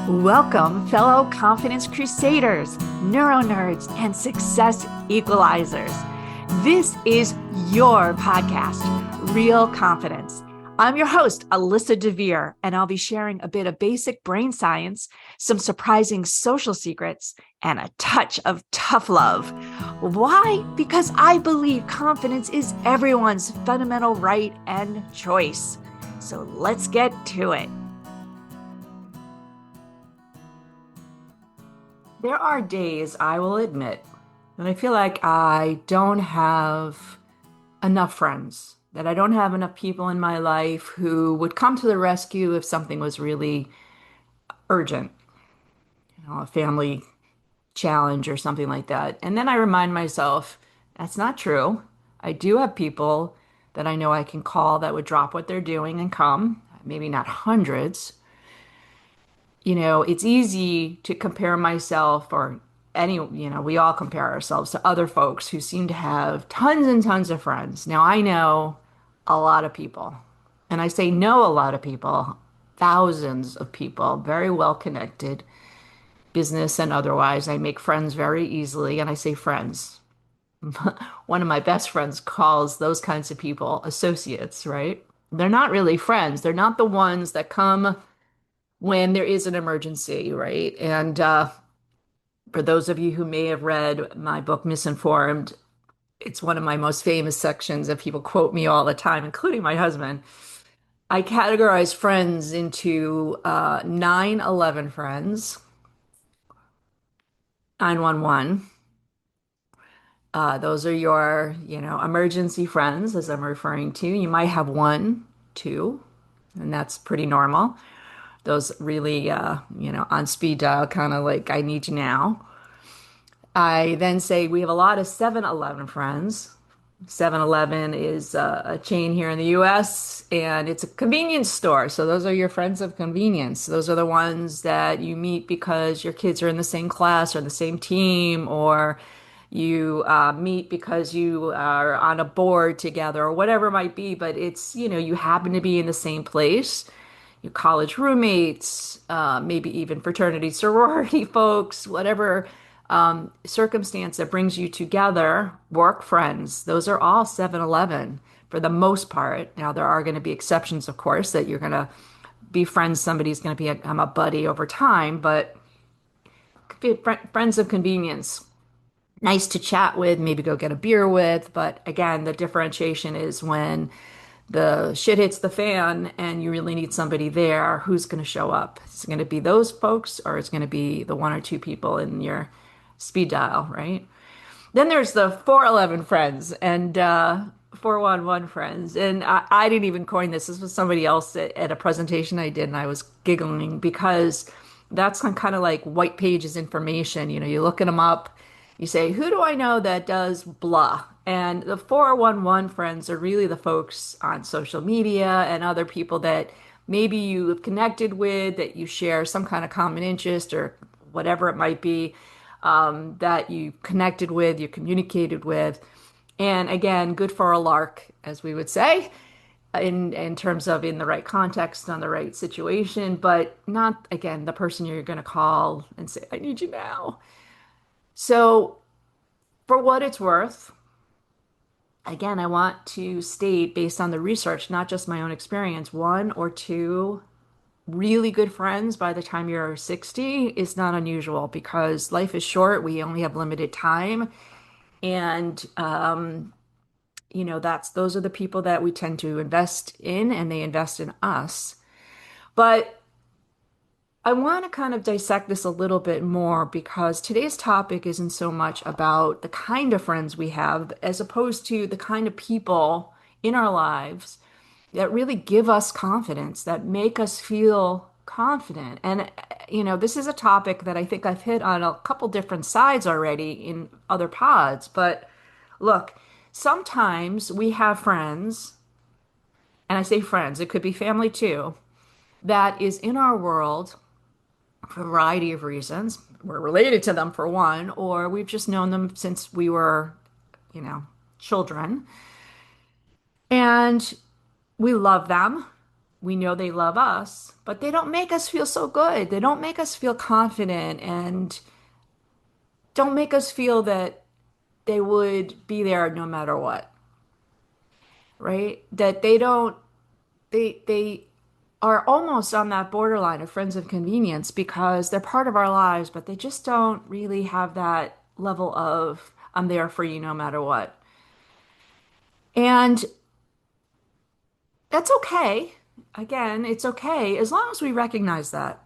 Welcome, fellow confidence crusaders, neuro nerds, and success equalizers. This is your podcast, Real Confidence. I'm your host, Alyssa DeVere, and I'll be sharing a bit of basic brain science, some surprising social secrets, and a touch of tough love. Why? Because I believe confidence is everyone's fundamental right and choice. So let's get to it. There are days, I will admit, that I feel like I don't have enough friends, that I don't have enough people in my life who would come to the rescue if something was really urgent, a family challenge or something like that. And then I remind myself, that's not true. I do have people that I know I can call that would drop what they're doing and come, maybe not hundreds. It's easy to compare myself or we all compare ourselves to other folks who seem to have tons and tons of friends. Now, I know a lot of people, and I say know a lot of people, thousands of people, very well connected, business and otherwise. I make friends very easily, and I say friends. One of my best friends calls those kinds of people associates, right? They're not really friends. They're not the ones that come when there is an emergency, right? And for those of you who may have read my book, Misinformed, it's one of my most famous sections that people quote me all the time, including my husband. I categorize friends into 911 friends, 911. Those are your, emergency friends, as I'm referring to. You might have one, two, and that's pretty normal. Those really, on speed dial, kind of like, I need you now. I then say we have a lot of 7-Eleven friends. 7-Eleven is a chain here in the US and it's a convenience store. So those are your friends of convenience. Those are the ones that you meet because your kids are in the same class or the same team, or you meet because you are on a board together or whatever it might be. But it's, you happen to be in the same place. Your college roommates, maybe even fraternity, sorority folks, whatever circumstance that brings you together, work friends, those are all 7-Eleven for the most part. Now, there are going to be exceptions, of course, that you're going to be friends. Somebody's going to be I'm a buddy over time, but friends of convenience. Nice to chat with, maybe go get a beer with. But again, the differentiation is when the shit hits the fan and you really need somebody there, who's going to show up? It's going to be those folks, or it's going to be the one or two people in your speed dial, right? Then there's the 411 friends and 411 friends. And I didn't even coin this. This was somebody else at a presentation I did, and I was giggling because that's kind of like white pages information. You look at them up, you say, who do I know that does blah? And the 411 friends are really the folks on social media and other people that maybe you have connected with, that you share some kind of common interest or whatever it might be, that you connected with, you communicated with. And again, good for a lark, as we would say, in terms of in the right context, on the right situation, but not, again, the person you're going to call and say, I need you now. So, for what it's worth, again, I want to state based on the research, not just my own experience, one or two really good friends by the time you're 60 is not unusual because life is short. We only have limited time. And, those are the people that we tend to invest in and they invest in us. But I want to kind of dissect this a little bit more because today's topic isn't so much about the kind of friends we have as opposed to the kind of people in our lives that really give us confidence, that make us feel confident. And, this is a topic that I think I've hit on a couple different sides already in other pods. But look, sometimes we have friends, and I say friends, it could be family too, that is in our world for a variety of reasons. We're related to them for one, or we've just known them since we were, you know, children. And we love them. we know they love us, but they don't make us feel so good. They don't make us feel confident and don't make us feel that they would be there no matter what, right? That they don't, they are almost on that borderline of friends of convenience because they're part of our lives, but they just don't really have that level of I'm there for you no matter what. And that's okay. Again, it's okay as long as we recognize that.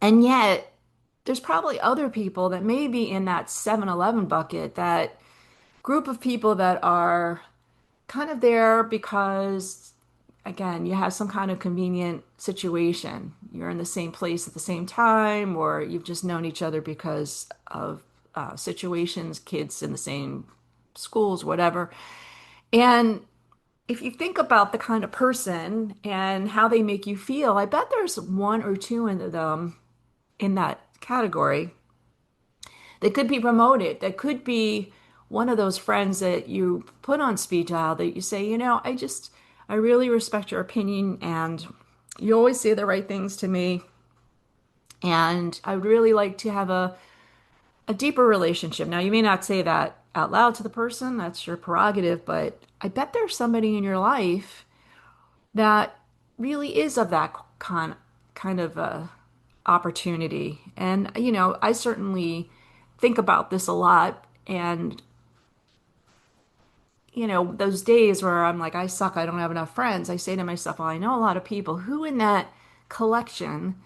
And yet, there's probably other people that may be in that 7-Eleven bucket, that group of people that are kind of there because, again, you have some kind of convenient situation. You're in the same place at the same time, or you've just known each other because of situations, kids in the same schools, whatever. And if you think about the kind of person and how they make you feel, I bet there's one or two in them in that category that could be promoted, that could be one of those friends that you put on speed dial that you say, I really respect your opinion and you always say the right things to me. And I would really like to have a deeper relationship. Now, you may not say that out loud to the person, that's your prerogative, but I bet there's somebody in your life that really is of that kind of opportunity. And, I certainly think about this a lot. And, those days where I'm like, I suck, I don't have enough friends, I say to myself, well, I know a lot of people who in that collection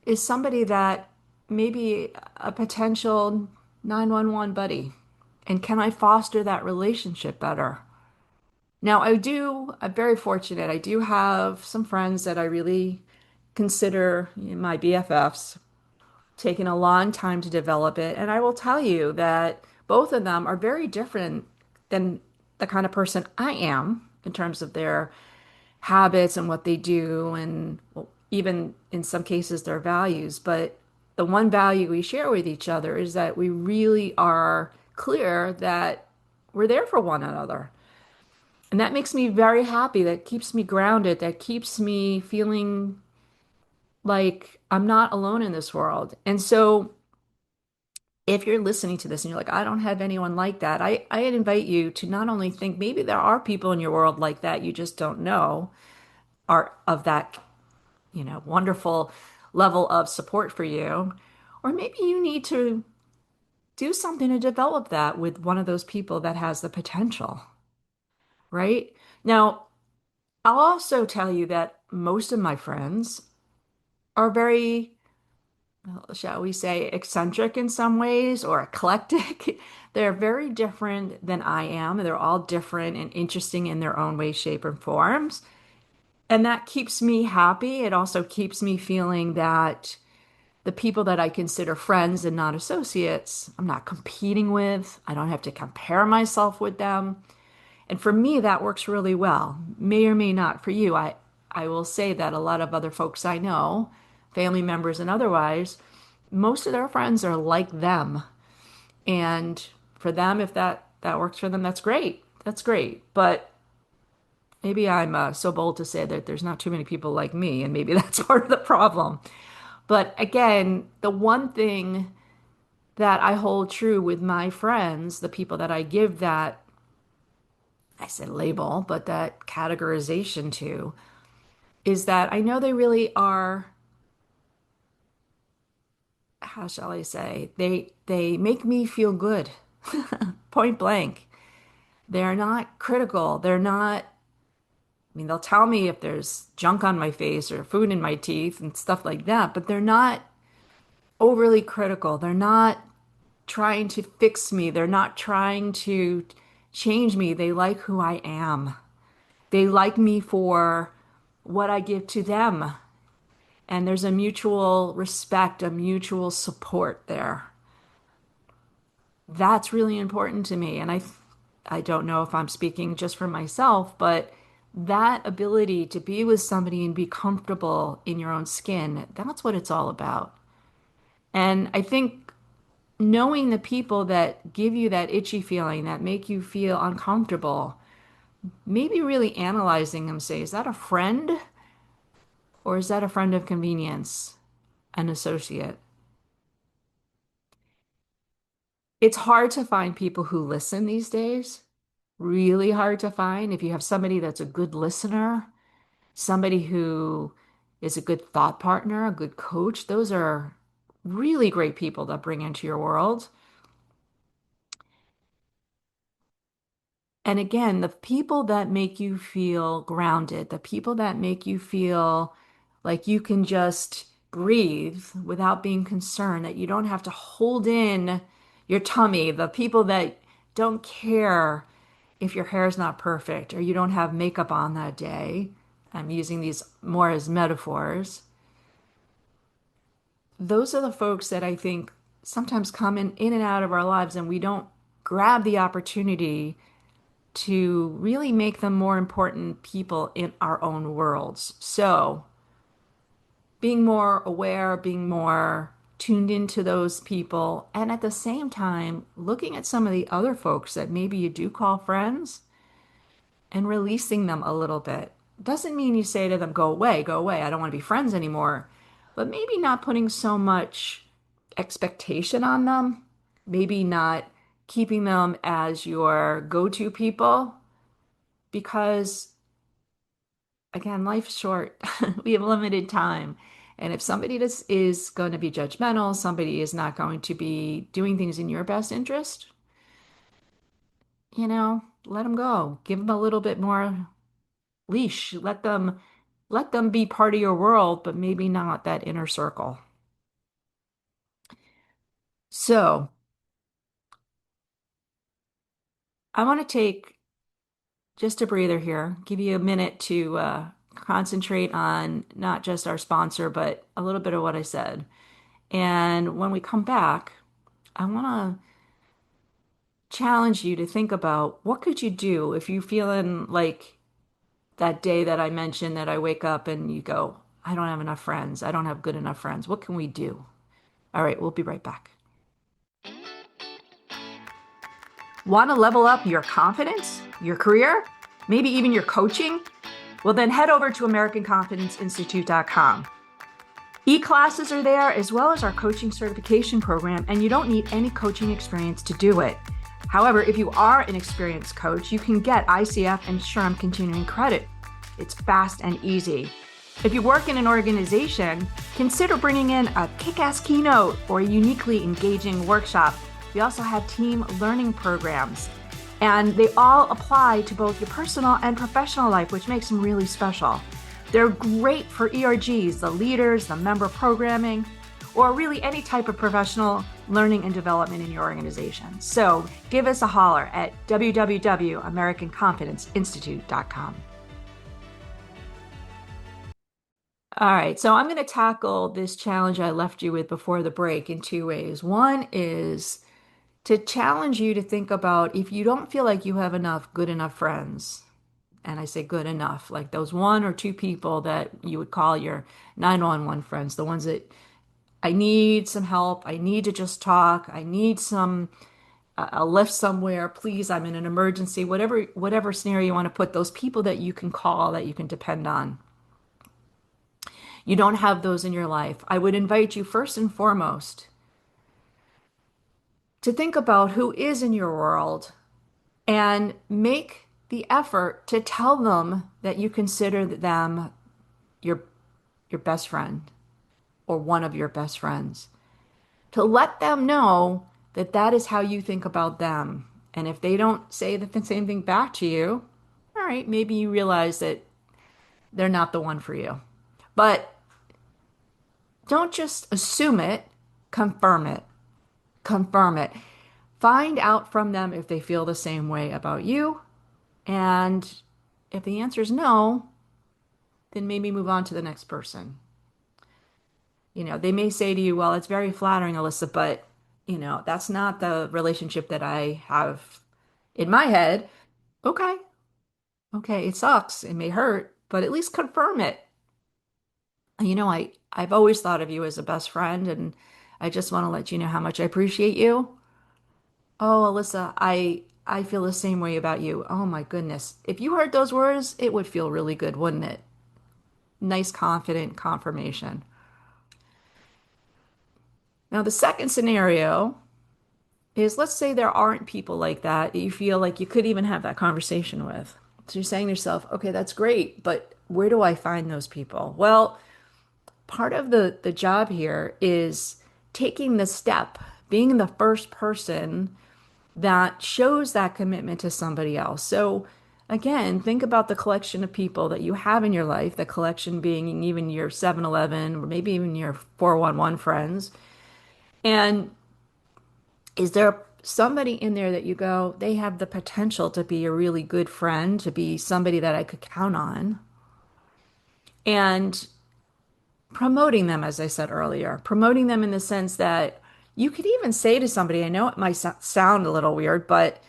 is somebody that maybe a potential 911 buddy. And can I foster that relationship better? Now, I'm very fortunate. I do have some friends that I really consider my BFFs, taken a long time to develop it. And I will tell you that both of them are very different than the kind of person I am in terms of their habits and what they do, and well, even in some cases, their values. But the one value we share with each other is that we really are clear that we're there for one another. And that makes me very happy. That keeps me grounded. That keeps me feeling like I'm not alone in this world. And so, if you're listening to this and you're like, I don't have anyone like that, I invite you to not only think maybe there are people in your world like that you just don't know are of that, wonderful level of support for you, or maybe you need to do something to develop that with one of those people that has the potential, right? Now, I'll also tell you that most of my friends are very, well, shall we say, eccentric in some ways or eclectic. They're very different than I am. They're all different and interesting in their own way, shape, and forms. And that keeps me happy. It also keeps me feeling that the people that I consider friends and not associates, I'm not competing with. I don't have to compare myself with them. And for me, that works really well. May or may not for you. I will say that a lot of other folks I know, family members and otherwise, most of their friends are like them. And for them, if that works for them, that's great. That's great. But maybe I'm so bold to say that there's not too many people like me, and maybe that's part of the problem. But again, the one thing that I hold true with my friends, the people that I give that, I said label, but that categorization to, is that I know they really are, how shall I say, they make me feel good, point blank. They're not critical. They're not, I mean, they'll tell me if there's junk on my face or food in my teeth and stuff like that, but they're not overly critical. They're not trying to fix me. They're not trying to change me. They like who I am. They like me for what I give to them. And there's a mutual respect, a mutual support there. That's really important to me. And I don't know if I'm speaking just for myself, but that ability to be with somebody and be comfortable in your own skin, that's what it's all about. And I think knowing the people that give you that itchy feeling, that make you feel uncomfortable, maybe really analyzing them, say, is that a friend or is that a friend of convenience, an associate? It's hard to find people who listen these days. Really hard to find. If you have somebody that's a good listener, somebody who is a good thought partner, a good coach, those are really great people to bring into your world. And again, the people that make you feel grounded, the people that make you feel like you can just breathe without being concerned, that you don't have to hold in your tummy, the people that don't care if your hair is not perfect or you don't have makeup on that day. I'm using these more as metaphors. Those are the folks that I think sometimes come in and out of our lives, and we don't grab the opportunity to really make them more important people in our own worlds. So, being more aware, being more tuned into those people, and at the same time, looking at some of the other folks that maybe you do call friends and releasing them a little bit. Doesn't mean you say to them, go away, I don't want to be friends anymore, but maybe not putting so much expectation on them, maybe not keeping them as your go-to people because again, life's short. We have limited time. And if somebody is going to be judgmental, somebody is not going to be doing things in your best interest, let them go. Give them a little bit more leash. Let them be part of your world, but maybe not that inner circle. So, I want to take just a breather here, give you a minute to concentrate on not just our sponsor, but a little bit of what I said. And when we come back, I want to challenge you to think about what could you do if you're feeling like that day that I mentioned that I wake up and you go, I don't have enough friends. I don't have good enough friends. What can we do? All right, we'll be right back. Want to level up your confidence, your career, maybe even your coaching? Well, then head over to AmericanConfidenceInstitute.com. E-classes are there as well as our coaching certification program, and you don't need any coaching experience to do it. However, if you are an experienced coach, you can get ICF and SHRM continuing credit. It's fast and easy. If you work in an organization, consider bringing in a kick-ass keynote or a uniquely engaging workshop. We also have team learning programs, and they all apply to both your personal and professional life, which makes them really special. They're great for ERGs, the leaders, the member programming, or really any type of professional learning and development in your organization. So give us a holler at www.americanconfidenceinstitute.com. All right, so I'm going to tackle this challenge I left you with before the break in two ways. One is to challenge you to think about if you don't feel like you have enough good enough friends, and I say good enough, like those one or two people that you would call your 911 friends, the ones that I need some help, I need to just talk, I need some a lift somewhere, please, I'm in an emergency, whatever scenario you want to put, those people that you can call, that you can depend on. You don't have those in your life. I would invite you first and foremost to think about who is in your world and make the effort to tell them that you consider them your your best friend or one of your best friends. To let them know that that is how you think about them. And if they don't say the same thing back to you, all right, maybe you realize that they're not the one for you. But don't just assume it, confirm it. Confirm it. Find out from them if they feel the same way about you. And if the answer is no, then maybe move on to the next person. They may say to you, well, it's very flattering, Alyssa, but, that's not the relationship that I have in my head. Okay. Okay. It sucks. It may hurt, but at least confirm it. I've always thought of you as a best friend, and I just want to let you know how much I appreciate you. Oh, Alyssa, I feel the same way about you. Oh my goodness. If you heard those words, it would feel really good, wouldn't it? Nice, confident confirmation. Now, the second scenario is, let's say there aren't people like that you feel like you could even have that conversation with. So you're saying to yourself, okay, that's great, but where do I find those people? Well, part of the job here is taking the step, being the first person that shows that commitment to somebody else. So again, think about the collection of people that you have in your life, the collection being even your 7-Eleven or maybe even your 411 friends. And is there somebody in there that you go, they have the potential to be a really good friend, to be somebody that I could count on? And promoting them, as I said earlier, promoting them in the sense that you could even say to somebody, I know it might sound a little weird, but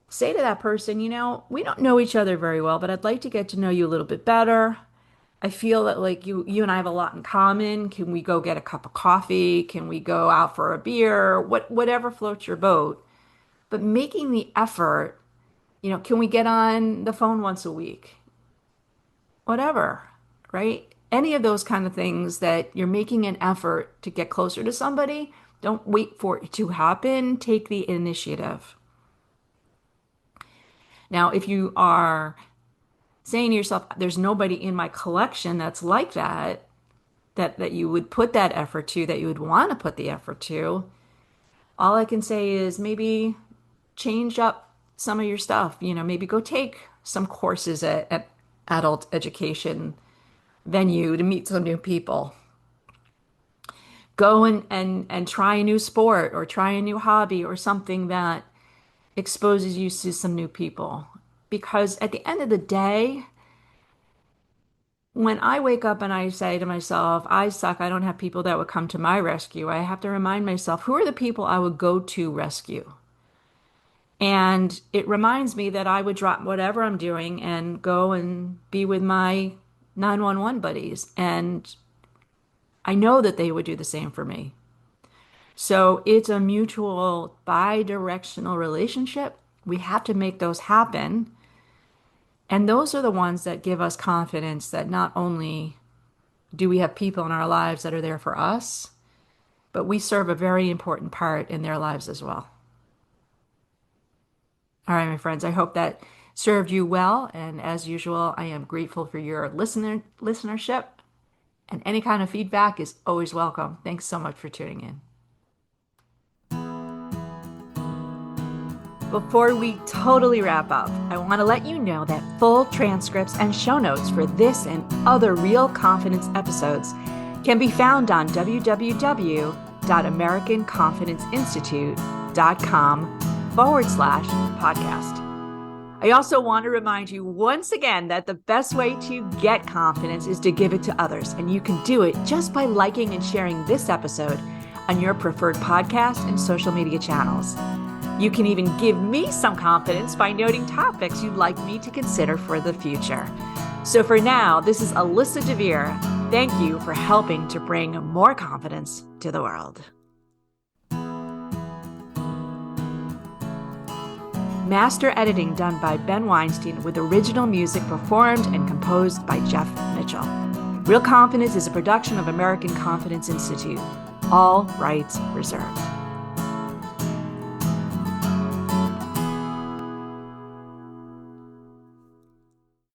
say to that person, we don't know each other very well, but I'd like to get to know you a little bit better. I feel that like you and I have a lot in common. Can we go get a cup of coffee? Can we go out for a beer? Whatever floats your boat. But making the effort, can we get on the phone once a week? Whatever, right? Any of those kind of things that you're making an effort to get closer to somebody, don't wait for it to happen. Take the initiative. Now, if you are saying to yourself, there's nobody in my collection that's like that, that you would put that effort to, that you would want to put the effort to, all I can say is maybe change up some of your stuff. Maybe go take some courses at adult education venue to meet some new people. Go and try a new sport or try a new hobby or something that exposes you to some new people. Because at the end of the day, when I wake up and I say to myself, I suck, I don't have people that would come to my rescue, I have to remind myself, who are the people I would go to rescue? And it reminds me that I would drop whatever I'm doing and go and be with my 911 buddies. And I know that they would do the same for me. So it's a mutual bi-directional relationship. We have to make those happen. And those are the ones that give us confidence that not only do we have people in our lives that are there for us, but we serve a very important part in their lives as well. All right, my friends, I hope that served you well. And as usual, I am grateful for your listenership, and any kind of feedback is always welcome. Thanks so much for tuning in. Before we totally wrap up, I want to let you know that full transcripts and show notes for this and other Real Confidence episodes can be found on www.americanconfidenceinstitute.com/podcast. I also want to remind you once again that the best way to get confidence is to give it to others, and you can do it just by liking and sharing this episode on your preferred podcast and social media channels. You can even give me some confidence by noting topics you'd like me to consider for the future. So for now, this is Alyssa DeVere. Thank you for helping to bring more confidence to the world. Master editing done by Ben Weinstein, with original music performed and composed by Jeff Mitchell. Real Confidence is a production of American Confidence Institute. All rights reserved.